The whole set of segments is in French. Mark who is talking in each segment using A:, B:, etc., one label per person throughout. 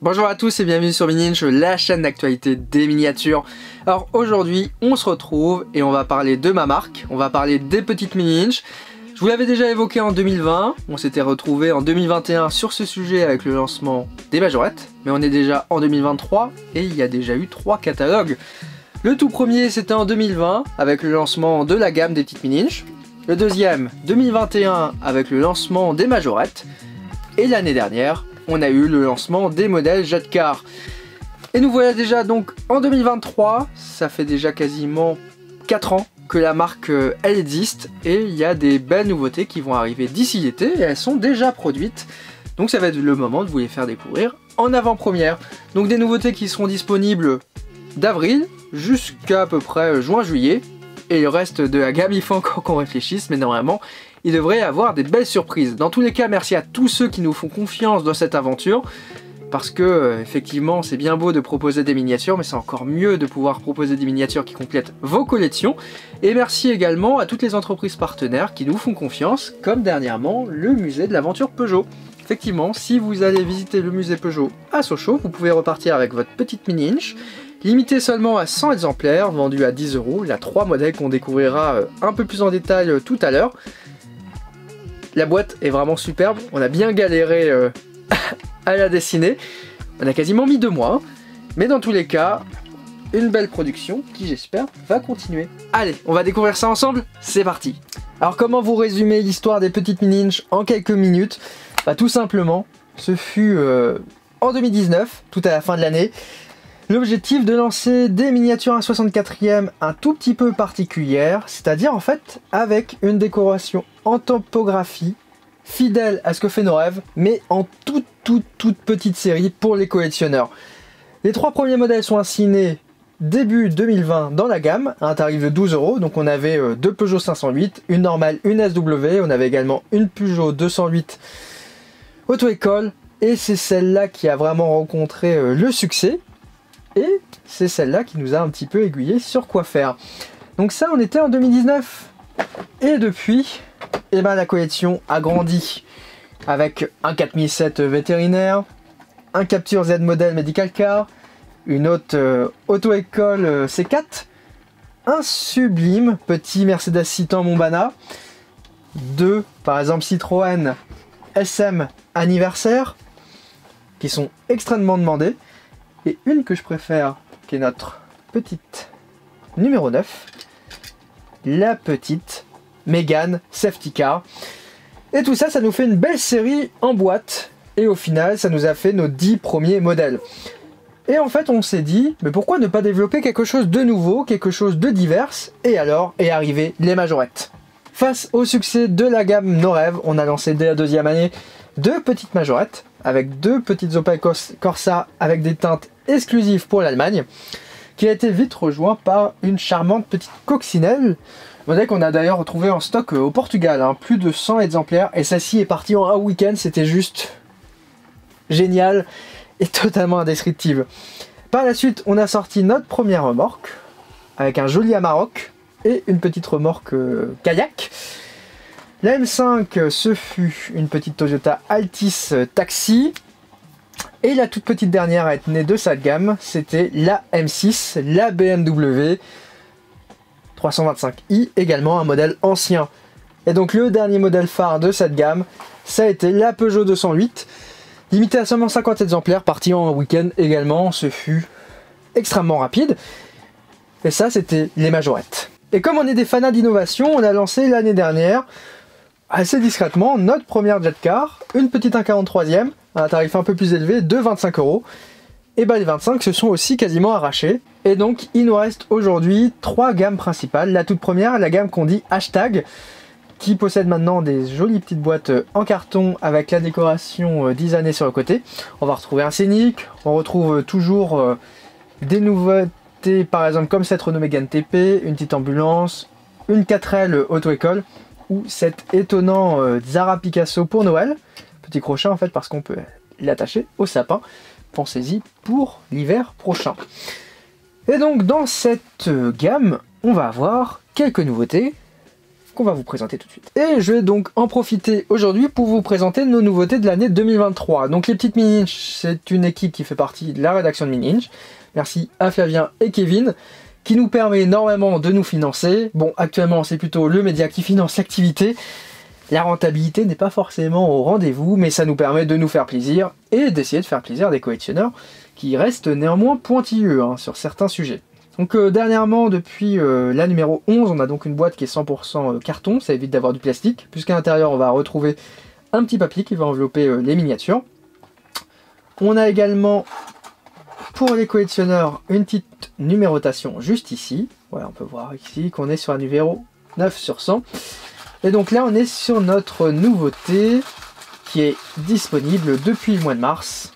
A: Bonjour à tous et bienvenue sur Miniinch, la chaîne d'actualité des miniatures. Alors aujourd'hui, on se retrouve et on va parler de ma marque, on va parler des petites Miniinch. Je vous l'avais déjà évoqué en 2020, on s'était retrouvé en 2021 sur ce sujet avec le lancement des majorettes, mais on est déjà en 2023 et il y a déjà eu 3 catalogues. Le tout premier c'était en 2020 avec le lancement de la gamme des petites Miniinch, le deuxième 2021 avec le lancement des majorettes, et l'année dernière on a eu le lancement des modèles Jadkar. Et nous voilà déjà donc en 2023, ça fait déjà quasiment 4 ans que la marque elle existe et il y a des belles nouveautés qui vont arriver d'ici l'été et elles sont déjà produites. Donc ça va être le moment de vous les faire découvrir en avant-première. Donc des nouveautés qui seront disponibles d'avril jusqu'à peu près juin-juillet. Et le reste de la gamme, il faut encore qu'on réfléchisse, mais normalement, il devrait y avoir des belles surprises. Dans tous les cas, merci à tous ceux qui nous font confiance dans cette aventure, parce que, effectivement, c'est bien beau de proposer des miniatures, mais c'est encore mieux de pouvoir proposer des miniatures qui complètent vos collections. Et merci également à toutes les entreprises partenaires qui nous font confiance, comme dernièrement le musée de l'aventure Peugeot. Effectivement, si vous allez visiter le musée Peugeot à Sochaux, vous pouvez repartir avec votre petite Miniinch, limité seulement à 100 exemplaires, vendu à 10 €. Il y a 3 modèles qu'on découvrira un peu plus en détail tout à l'heure. La boîte est vraiment superbe, on a bien galéré à la dessiner. On a quasiment mis 2 mois, mais dans tous les cas, une belle production qui j'espère va continuer. Allez, on va découvrir ça ensemble, c'est parti. Alors comment vous résumer l'histoire des petites Miniinch en quelques minutes? Bah, tout simplement, ce fut en 2019, tout à la fin de l'année, l'objectif de lancer des miniatures 1/64e un tout petit peu particulières, c'est-à-dire en fait avec une décoration en topographie, fidèle à ce que fait nos rêves, mais en toute petite série pour les collectionneurs. Les 3 premiers modèles sont ainsi nés début 2020 dans la gamme, à un tarif de 12 €, donc on avait 2 Peugeot 508, une normale, une SW, on avait également une Peugeot 208 auto-école, et c'est celle-là qui a vraiment rencontré le succès. Et c'est celle-là qui nous a un petit peu aiguillé sur quoi faire. Donc ça, on était en 2019. Et depuis, eh ben, la collection a grandi. Avec un 4007 vétérinaire, un Capture Z modèle Medical Car, une autre auto-école C4, un sublime petit Mercedes Citan Monbana, 2 par exemple Citroën SM Anniversaire, qui sont extrêmement demandés. Et une que je préfère, qui est notre petite numéro 9, la petite Mégane Safety Car. Et tout ça, ça nous fait une belle série en boîte. Et au final, ça nous a fait nos 10 premiers modèles. Et en fait, on s'est dit, mais pourquoi ne pas développer quelque chose de nouveau, quelque chose de divers? Et alors est arrivé les majorettes. Face au succès de la gamme Nos Rêves, on a lancé dès la 2e année 2 petites majorettes, avec 2 petites Opel Corsa avec des teintes exclusives pour l'Allemagne, qui a été vite rejoint par une charmante petite coccinelle, modèle qu'on a d'ailleurs retrouvé en stock au Portugal, hein, plus de 100 exemplaires, et celle-ci est partie en un week-end, c'était juste génial et totalement indescriptible. Par la suite, on a sorti notre première remorque, avec un joli Amarok et une petite remorque kayak. La M5, ce fut une petite Toyota Altis Taxi. Et la toute petite dernière à être née de cette gamme, c'était la M6, la BMW 325i, également un modèle ancien. Et donc le dernier modèle phare de cette gamme, ça a été la Peugeot 208, limité à seulement 50 exemplaires, parti en week-end également, ce fut extrêmement rapide. Et ça, c'était les majorettes. Et comme on est des fanats d'innovation, on a lancé l'année dernière, assez discrètement, notre première Jadkar, une petite 1/43e, à un tarif un peu plus élevé de 25 €. Et bah les 25 se sont aussi quasiment arrachés. Et donc il nous reste aujourd'hui 3 gammes principales. La toute première, la gamme qu'on dit Hashtag, qui possède maintenant des jolies petites boîtes en carton avec la décoration designer sur le côté. On va retrouver un Scénic, on retrouve toujours des nouveautés, par exemple comme cette Renault Mégane TP, une petite ambulance, une 4L auto-école, ou cet étonnant Zara Picasso pour Noël. Petit crochet en fait parce qu'on peut l'attacher au sapin. Pensez-y pour l'hiver prochain. Et donc dans cette gamme, on va avoir quelques nouveautés. qu'on va vous présenter tout de suite. Et je vais donc en profiter aujourd'hui pour vous présenter nos nouveautés de l'année 2023. Donc les petites Mini Ninja, c'est une équipe qui fait partie de la rédaction de Mini Ninja. Merci à Flavien et Kevin, qui nous permet énormément de nous financer. Bon, actuellement c'est plutôt le média qui finance l'activité. La rentabilité n'est pas forcément au rendez-vous, mais ça nous permet de nous faire plaisir et d'essayer de faire plaisir des collectionneurs qui restent néanmoins pointilleux sur certains sujets. Donc dernièrement, depuis la numéro 11, on a donc une boîte qui est 100% carton, ça évite d'avoir du plastique, puisqu'à l'intérieur on va retrouver un petit papier qui va envelopper les miniatures. On a également, pour les collectionneurs, une petite numérotation juste ici. Voilà, on peut voir ici qu'on est sur un numéro 9 sur 100. Et donc là on est sur notre nouveauté qui est disponible depuis le mois de mars,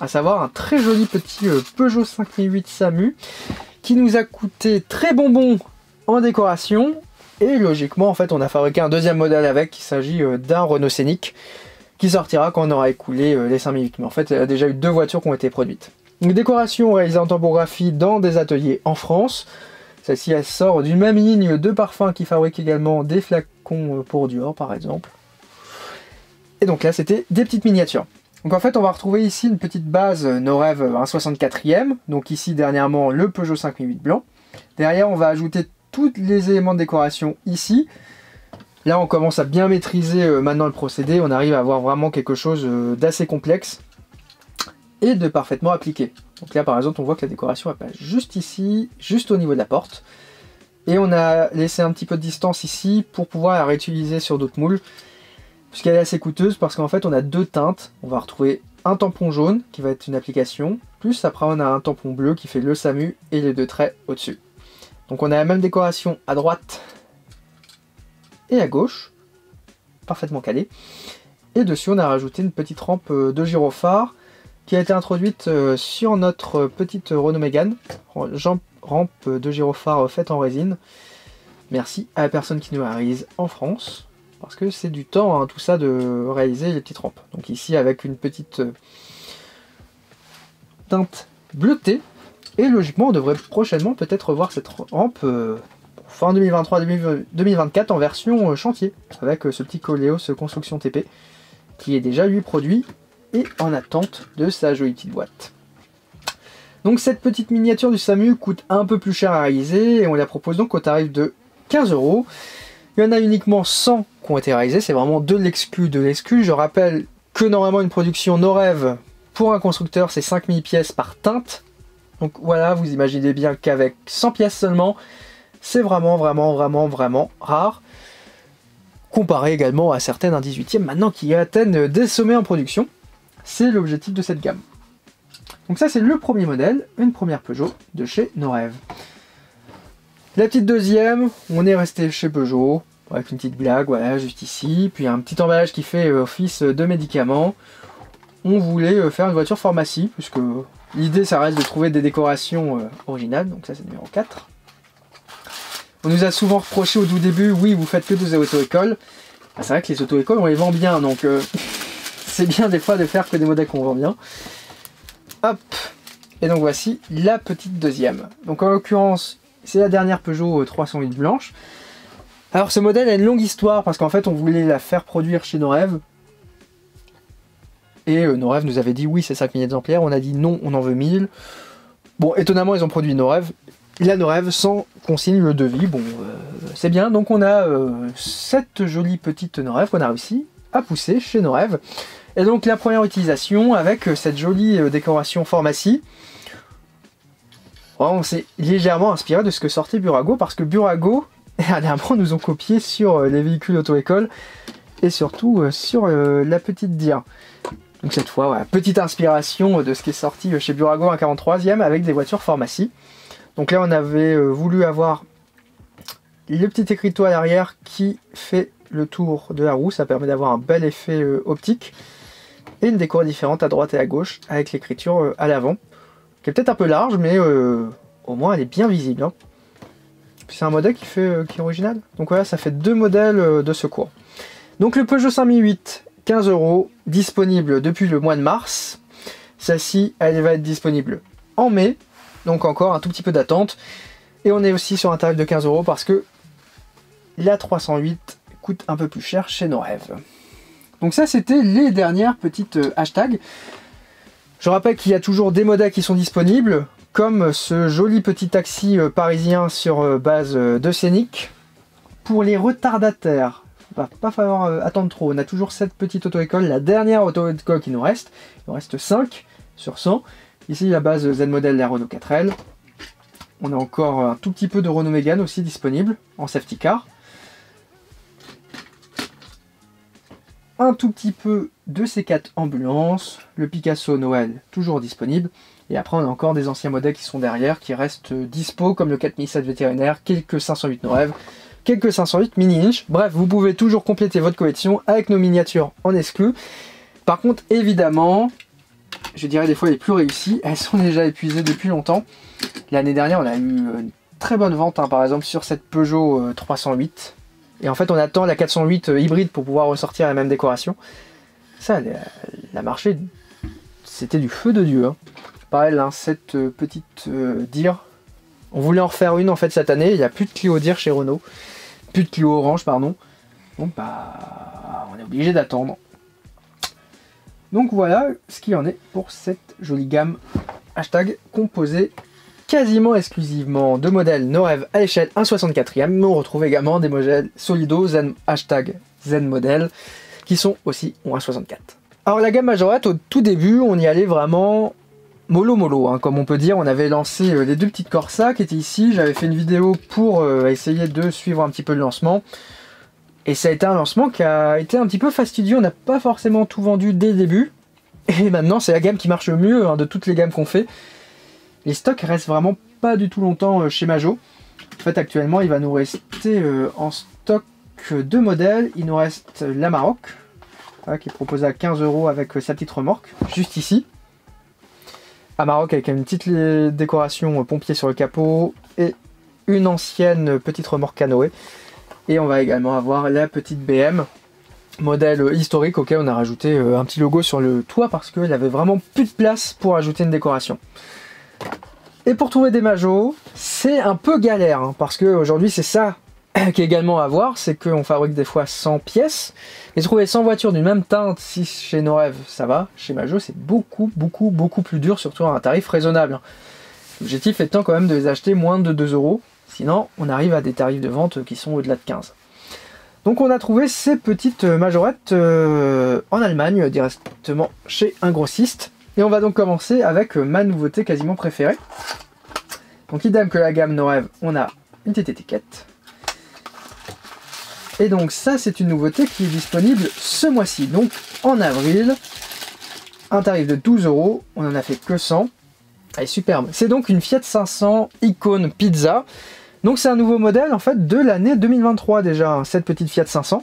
A: à savoir un très joli petit Peugeot 5008 SAMU qui nous a coûté très bonbon en décoration, et logiquement en fait on a fabriqué un deuxième modèle avec, il s'agit d'un Renault Scénic qui sortira quand on aura écoulé les 5008, mais en fait il y a déjà eu 2 voitures qui ont été produites. Une décoration réalisée en tampographie dans des ateliers en France. Celle-ci, elle sort d'une même ligne de parfums qui fabrique également des flacons pour Dior, par exemple. Et donc là, c'était des petites miniatures. Donc en fait, on va retrouver ici une petite base Norev 1/64e. Donc ici, dernièrement, le Peugeot 5008 blanc. Derrière, on va ajouter tous les éléments de décoration ici. Là, on commence à bien maîtriser maintenant le procédé. On arrive à avoir vraiment quelque chose d'assez complexe et de parfaitement appliqué. Donc là par exemple on voit que la décoration elle passe juste ici, juste au niveau de la porte. Et on a laissé un petit peu de distance ici pour pouvoir la réutiliser sur d'autres moules. Puisqu'elle est assez coûteuse parce qu'en fait on a 2 teintes. On va retrouver un tampon jaune qui va être une application. Plus après on a un tampon bleu qui fait le SAMU et les 2 traits au-dessus. Donc on a la même décoration à droite et à gauche. Parfaitement calée. Et dessus on a rajouté une petite rampe de gyrophare qui a été introduite sur notre petite Renault Mégane, rampe de gyrophare faite en résine. Merci à la personne qui nous la réalise en France, parce que c'est du temps tout ça de réaliser les petites rampes. Donc ici avec une petite teinte bleutée, et logiquement on devrait prochainement peut-être revoir cette rampe fin 2023-2024 en version chantier, avec ce petit Coleos Construction TP, qui est déjà lui produit et en attente de sa jolie petite boîte. Donc cette petite miniature du SAMU coûte un peu plus cher à réaliser et on la propose donc au tarif de 15 €. Il y en a uniquement 100 qui ont été réalisés, c'est vraiment de l'exclu de l'exclu. Je rappelle que normalement une production Norev pour un constructeur c'est 5000 pièces par teinte. Donc voilà, vous imaginez bien qu'avec 100 pièces seulement, c'est vraiment rare. Comparé également à certaines en 18e maintenant qui atteignent des sommets en production. C'est l'objectif de cette gamme. Donc ça c'est le premier modèle, une première Peugeot de chez Norev. La petite deuxième, on est resté chez Peugeot, avec une petite blague, voilà, juste ici. Puis un petit emballage qui fait office de médicament. On voulait faire une voiture pharmacie, puisque l'idée ça reste de trouver des décorations originales, donc ça c'est le numéro 4. On nous a souvent reproché au tout début, oui vous faites que des auto-écoles. Ah, c'est vrai que les auto-écoles on les vend bien, donc c'est bien des fois de faire que des modèles qu'on vend bien. Hop. Et donc voici la petite deuxième. Donc en l'occurrence, c'est la dernière Peugeot 308 blanche. Alors ce modèle a une longue histoire parce qu'en fait on voulait la faire produire chez Norev. Et Norev nous avait dit oui c'est 5000 exemplaires. On a dit non, on en veut 1000. Bon étonnamment ils ont produit Norev. La Norev sans consigne le devis. Bon c'est bien. Donc on a cette jolie petite Norev qu'on a réussi à pousser chez Norev. Et donc la première utilisation avec cette jolie décoration pharmacie. On s'est légèrement inspiré de ce que sortait Burago, parce que Burago, dernièrement, nous ont copié sur les véhicules auto-école et surtout sur la petite Dia. Donc cette fois, voilà, petite inspiration de ce qui est sorti chez Burago, un 43e avec des voitures pharmacie. Donc là, on avait voulu avoir le petit écriteau à l'arrière qui fait le tour de la roue, ça permet d'avoir un bel effet optique. Et une déco différente à droite et à gauche avec l'écriture à l'avant, qui est peut-être un peu large, mais au moins elle est bien visible. Hein. C'est un modèle qui est original. Donc voilà, ça fait 2 modèles de secours. Donc le Peugeot 5008, 15 €, disponible depuis le mois de mars. Celle-ci, elle va être disponible en mai, donc encore un tout petit peu d'attente. Et on est aussi sur un tarif de 15 € parce que la 308 coûte un peu plus cher chez Norève. Donc ça, c'était les dernières petites hashtags. Je rappelle qu'il y a toujours des modèles qui sont disponibles, comme ce joli petit taxi parisien sur base de Scénic. Pour les retardataires, il va pas falloir attendre trop. On a toujours cette petite auto-école, la dernière auto-école qui nous reste. Il nous reste 5 sur 100. Ici, la base Z-Model, la Renault 4L. On a encore un tout petit peu de Renault Mégane aussi disponible en safety car. Un tout petit peu de C4 ambulance, le Picasso Noël toujours disponible, et après on a encore des anciens modèles qui sont derrière, qui restent dispo, comme le 4007 vétérinaire, quelques 508 Norève, quelques 508 mini-inch. Bref, vous pouvez toujours compléter votre collection avec nos miniatures en exclu. Par contre, évidemment, je dirais des fois les plus réussies, elles sont déjà épuisées depuis longtemps. L'année dernière, on a eu une très bonne vente, hein, par exemple sur cette Peugeot 308. Et en fait, on attend la 408 hybride pour pouvoir ressortir la même décoration. Ça, la marché, c'était du feu de Dieu. Hein. Pareil, hein, cette petite Deere, on voulait en refaire une en fait cette année. Il n'y a plus de Clio Deere chez Renault. Plus de Clio Orange, pardon. Bon, bah, on est obligé d'attendre. Donc voilà ce qu'il en est pour cette jolie gamme hashtag composée quasiment exclusivement de modèles Norève à l'échelle 1/64e, mais on retrouve également des modèles Solido Zen, hashtag Zen Model qui sont aussi en 1/64. Alors la gamme majorette, au tout début, on y allait vraiment mollo, hein, comme on peut dire. On avait lancé les deux petites Corsa qui étaient ici. J'avais fait une vidéo pour essayer de suivre un petit peu le lancement. Et ça a été un lancement qui a été un petit peu fastidieux. On n'a pas forcément tout vendu dès le début. Et maintenant, c'est la gamme qui marche le mieux hein, de toutes les gammes qu'on fait. Les stocks restent vraiment pas du tout longtemps chez Majo. En fait, actuellement, il va nous rester en stock 2 modèles. Il nous reste la Maroc, voilà, qui est proposée à 15 € avec sa petite remorque, juste ici. La Maroc avec une petite décoration pompier sur le capot et une ancienne petite remorque canoë. Et on va également avoir la petite BM, modèle historique auquel on a rajouté un petit logo sur le toit parce qu'il avait vraiment plus de place pour ajouter une décoration. Et pour trouver des Majo, c'est un peu galère, hein, parce qu'aujourd'hui c'est ça qui est également à voir, c'est qu'on fabrique des fois 100 pièces, et trouver 100 voitures d'une même teinte, si chez Norève ça va, chez Majo c'est beaucoup plus dur, surtout à un tarif raisonnable. L'objectif étant quand même de les acheter moins de 2 €, sinon on arrive à des tarifs de vente qui sont au-delà de 15. Donc on a trouvé ces petites majorettes en Allemagne, directement chez un grossiste. Et on va donc commencer avec ma nouveauté quasiment préférée. Donc idem que la gamme Norève, on a une petite étiquette. Et donc ça c'est une nouveauté qui est disponible ce mois-ci, donc en avril. Un tarif de 12 €, on en a fait que 100. Elle est superbe. C'est donc une Fiat 500 Icon Pizza. Donc c'est un nouveau modèle en fait de l'année 2023 déjà, hein, cette petite Fiat 500.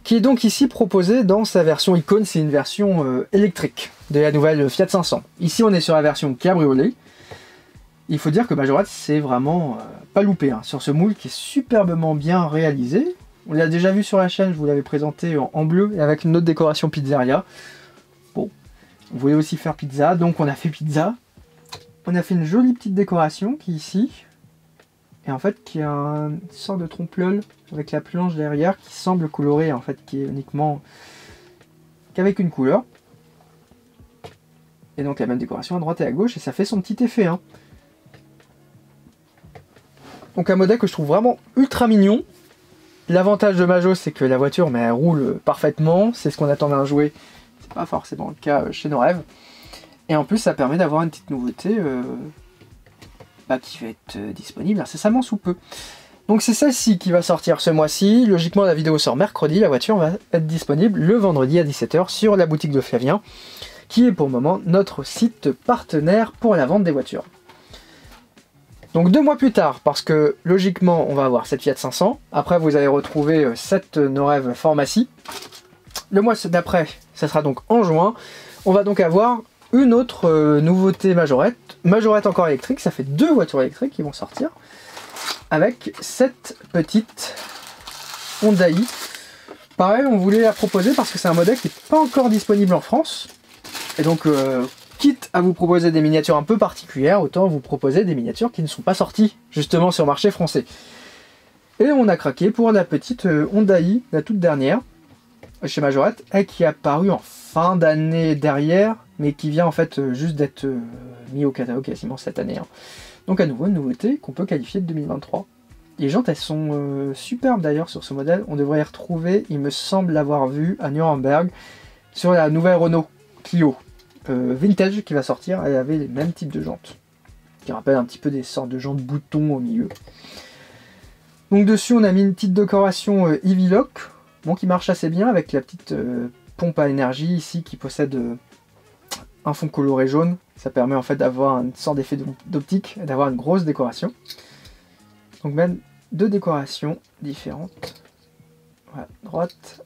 A: Qui est donc ici proposée dans sa version Icon, c'est une version électrique de la nouvelle Fiat 500. Ici on est sur la version cabriolet. Il faut dire que Majorette c'est vraiment pas loupé hein, sur ce moule qui est superbement bien réalisé. On l'a déjà vu sur la chaîne, je vous l'avais présenté en bleu et avec une autre décoration pizzeria. Bon, on voulait aussi faire pizza, donc on a fait pizza. On a fait une jolie petite décoration qui est ici. Et en fait qui a une sorte de trompe-l'œil avec la planche derrière qui semble colorée en fait, qui est uniquement qu'avec une couleur. Et donc la même décoration à droite et à gauche et ça fait son petit effet. Hein. Donc un modèle que je trouve vraiment ultra mignon. L'avantage de Majo c'est que la voiture mais elle roule parfaitement, c'est ce qu'on attend d'un jouet. C'est pas forcément le cas chez Norève. Et en plus ça permet d'avoir une petite nouveauté qui va être disponible incessamment sous peu. Donc c'est celle-ci qui va sortir ce mois-ci. Logiquement la vidéo sort mercredi, la voiture va être disponible le vendredi à 17 h sur la boutique de Flavien, qui est pour le moment notre site partenaire pour la vente des voitures. Donc 2 mois plus tard, parce que logiquement on va avoir cette Fiat 500, après vous allez retrouver cette Norève Pharmacie. Le mois d'après, ça sera donc en juin, on va donc avoir une autre nouveauté Majorette, Majorette encore électrique, ça fait 2 voitures électriques qui vont sortir, avec cette petite Hyundai. Pareil, on voulait la proposer parce que c'est un modèle qui n'est pas encore disponible en France, et donc quitte à vous proposer des miniatures un peu particulières, autant vous proposer des miniatures qui ne sont pas sorties justement sur le marché français. Et on a craqué pour la petite Hyundai, la toute dernière, chez Majorette, et qui est apparue en fin d'année derrière, mais qui vient en fait juste d'être mis au catalogue quasiment cette année. Hein. Donc à nouveau, une nouveauté qu'on peut qualifier de 2023. Les jantes, elles sont superbes d'ailleurs sur ce modèle. On devrait y retrouver, il me semble l'avoir vu à Nuremberg, sur la nouvelle Renault Clio Vintage qui va sortir. Elle avait les mêmes types de jantes, qui rappellent un petit peu des sortes de jantes boutons au milieu. Donc dessus, on a mis une petite décoration Evilock, bon, qui marche assez bien avec la petite pompe à énergie ici qui possède un fond coloré jaune. Ça permet en fait d'avoir une sorte d'effet d'optique et d'avoir une grosse décoration. Donc même deux décorations différentes. Voilà, droite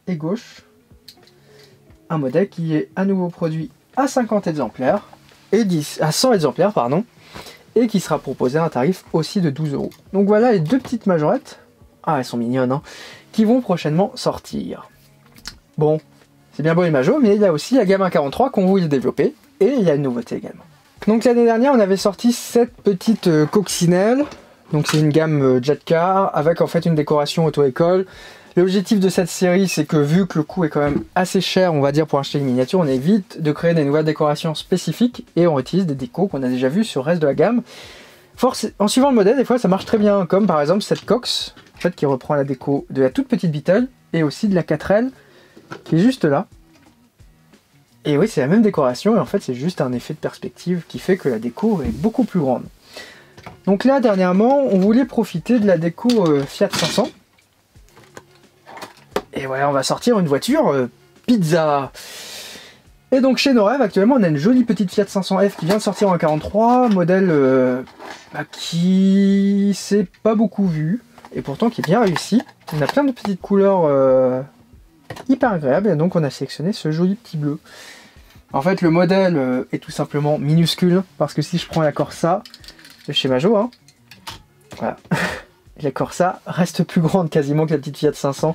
A: et gauche. Un modèle qui est à nouveau produit à 50 exemplaires et à 100 exemplaires pardon, et qui sera proposé à un tarif aussi de 12 €. Donc voilà les deux petites majorettes. Ah, elles sont mignonnes, hein, qui vont prochainement sortir. Bon, c'est bien beau les majos, mais il y a aussi la gamme 143 qu'on voulait développer, et il y a une nouveauté également. Donc l'année dernière, on avait sorti cette petite coccinelle. Donc c'est une gamme Jetcar avec en fait une décoration auto-école. L'objectif de cette série, c'est que vu que le coût est quand même assez cher, on va dire, pour acheter une miniature, on évite de créer des nouvelles décorations spécifiques et on utilise des décos qu'on a déjà vues sur le reste de la gamme. En suivant le modèle, des fois ça marche très bien, comme par exemple cette Cox, en fait, qui reprend la déco de la toute petite Beetle et aussi de la 4L qui est juste là. Et oui, c'est la même décoration et en fait c'est juste un effet de perspective qui fait que la déco est beaucoup plus grande. Donc là, dernièrement, on voulait profiter de la déco Fiat 500. Et voilà, on va sortir une voiture pizza. Et donc chez Norev, actuellement, on a une jolie petite Fiat 500F qui vient de sortir en 43, modèle qui s'est pas beaucoup vu, et pourtant qui est bien réussi. On a plein de petites couleurs hyper agréables, et donc on a sélectionné ce joli petit bleu. En fait, le modèle est tout simplement minuscule, parce que si je prends la Corsa de chez Majo, hein, voilà, la Corsa reste plus grande quasiment que la petite Fiat 500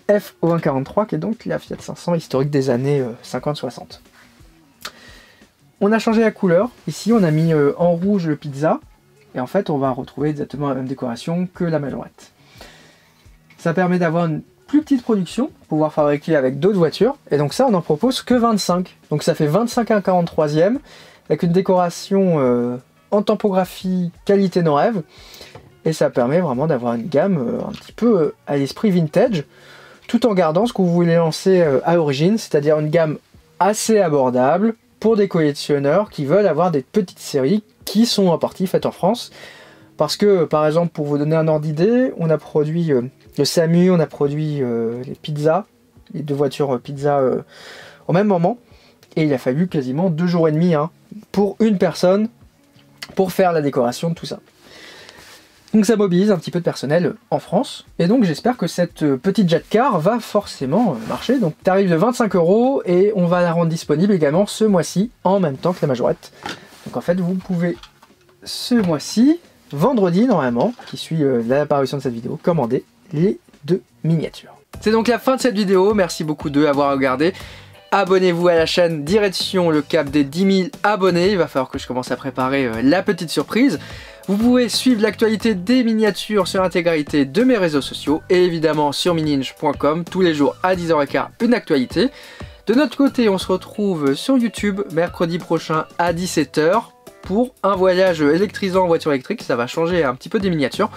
A: F au 143, qui est donc la Fiat 500 historique des années 50-60. On a changé la couleur. Ici, on a mis en rouge le pizza. Et en fait, on va retrouver exactement la même décoration que la Majorette. Ça permet d'avoir une plus petite production, pouvoir fabriquer avec d'autres voitures. Et donc ça, on n'en propose que 25. Donc ça fait 25 à 43e, avec une décoration en typographie qualité Norev. Et ça permet vraiment d'avoir une gamme un petit peu à l'esprit vintage, tout en gardant ce que vous voulez lancer à l'origine, c'est-à-dire une gamme assez abordable pour des collectionneurs qui veulent avoir des petites séries qui sont en partie faites en France. Parce que, par exemple, pour vous donner un ordre d'idée, on a produit le SAMU, on a produit les pizzas, les deux voitures pizza au même moment, et il a fallu quasiment 2 jours et demi pour une personne pour faire la décoration de tout ça. Donc ça mobilise un petit peu de personnel en France, et donc j'espère que cette petite Jetcar va forcément marcher. Donc tarif de 25 € et on va la rendre disponible également ce mois-ci, en même temps que la Majorette. Donc en fait vous pouvez ce mois-ci, vendredi normalement, qui suit l'apparition de cette vidéo, commander les deux miniatures. C'est donc la fin de cette vidéo, merci beaucoup de l'avoir regardé. Abonnez-vous à la chaîne, direction le cap des 10 000 abonnés, il va falloir que je commence à préparer la petite surprise. Vous pouvez suivre l'actualité des miniatures sur l'intégralité de mes réseaux sociaux et évidemment sur mininj.com, tous les jours à 10h15 une actualité. De notre côté, on se retrouve sur YouTube mercredi prochain à 17h pour un voyage électrisant en voiture électrique, ça va changer un petit peu des miniatures.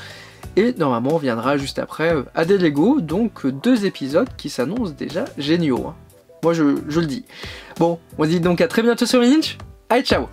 A: Et normalement on viendra juste après à des Lego, donc 2 épisodes qui s'annoncent déjà géniaux. Moi je le dis. Bon, on se dit donc à très bientôt sur Mininj. Allez, ciao!